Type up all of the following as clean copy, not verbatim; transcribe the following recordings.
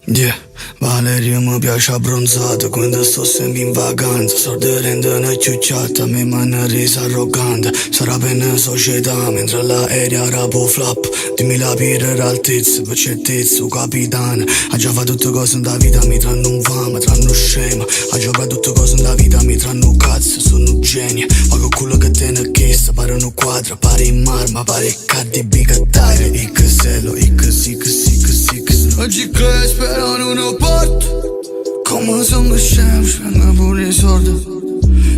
Yeah, Valeria mi piace abbronzata quando sto sempre in vacanza. Sorde rendono più chiatte, mi m'hanno reso arrogante. Sarà appena società, mentre l'aereo rapo flop. Dimmi la pira altezza, per c'è Testo, capitano. Ha già fatto tutte cose nella vita, mi tranno un fama, tranno scema. Ha già fatto tutte cose nella vita, mi tranno un cazzo, sono un genio. Ma che culo che te ne chiesto, pare un quadro, pare in marma, pare Cardi B che taglia. E che selo, e che sì, che sì, che sì, che sì. Oggi che spero in un porto, come sono scemo, spengo pure i soldi.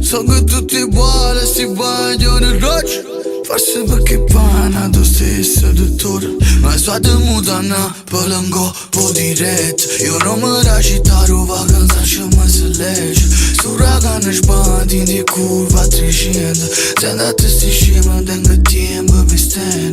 So che tutti uguali, si vogliono il roccio. Forse perché vanno lo stesso dottore. Ma state mutando per ncopp'ô dirette. Io non mi da cittare vacanza, c'è ma se legge. Sto ragazzo sbatti di curva a 300. Se andate sti scema, tengo tempo per stare.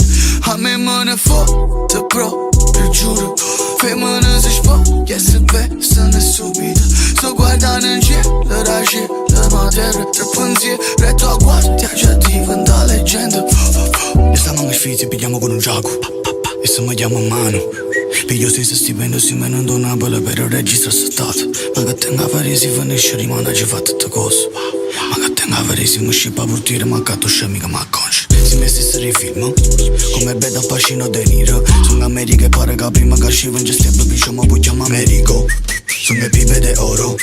A me ne fotte proprio, giuro. Femmina si spoglia e si veste subito. Sto guardando in cielo, la cielo, ma terra. Tre pensieri, retto a guardia, già diventa leggenda. E stiamo anche sfizi, pigliamo con un gioco. E se mi chiamo a mano. Piglio stesso stipendio, si me non dona bella per il registro stato. Ma che tenga a fare si finisce, rimane ci fa tutte cose. Ma che tenga a fare si mi scippa per dire, ma catto scemi che mi acconci. Si mi stessi rifilm, come beda fascino De Niro. Sono America e pare che prima che scivo in gestione più ma poi chiamo Americo. Sono PIBE de oro.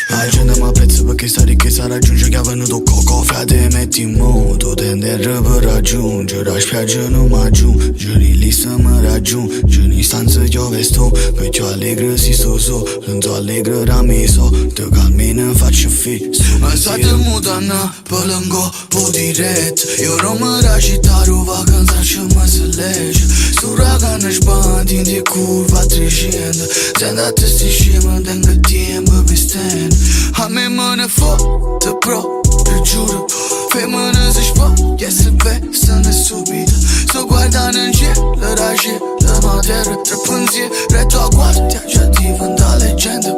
La gente mi apprezza perché sta ricchezza raggiunge che ha venuto coco. Frate metti in moto, tendere per raggiungere. La spiaggia non mi aggiunge, lì mi raggiunge. In stanza io vesto, che io allegro si so. Sono allegro da me so, te calmino faccio fisso. Ma state mutando per ncopp'ô dirette. Io non mi da cittare vacanza, c'è ma se legge. Sto ragazzo sbatti di curva a 300. Se andate sti scema, tengo tempo per stare. A me ne fotte proprio, giuro. Femmina si spoglia e si veste subito. Sto guardando in cielo, la cielo, ma terra. Tre pensieri, retto a guardia, già diventa leggenda.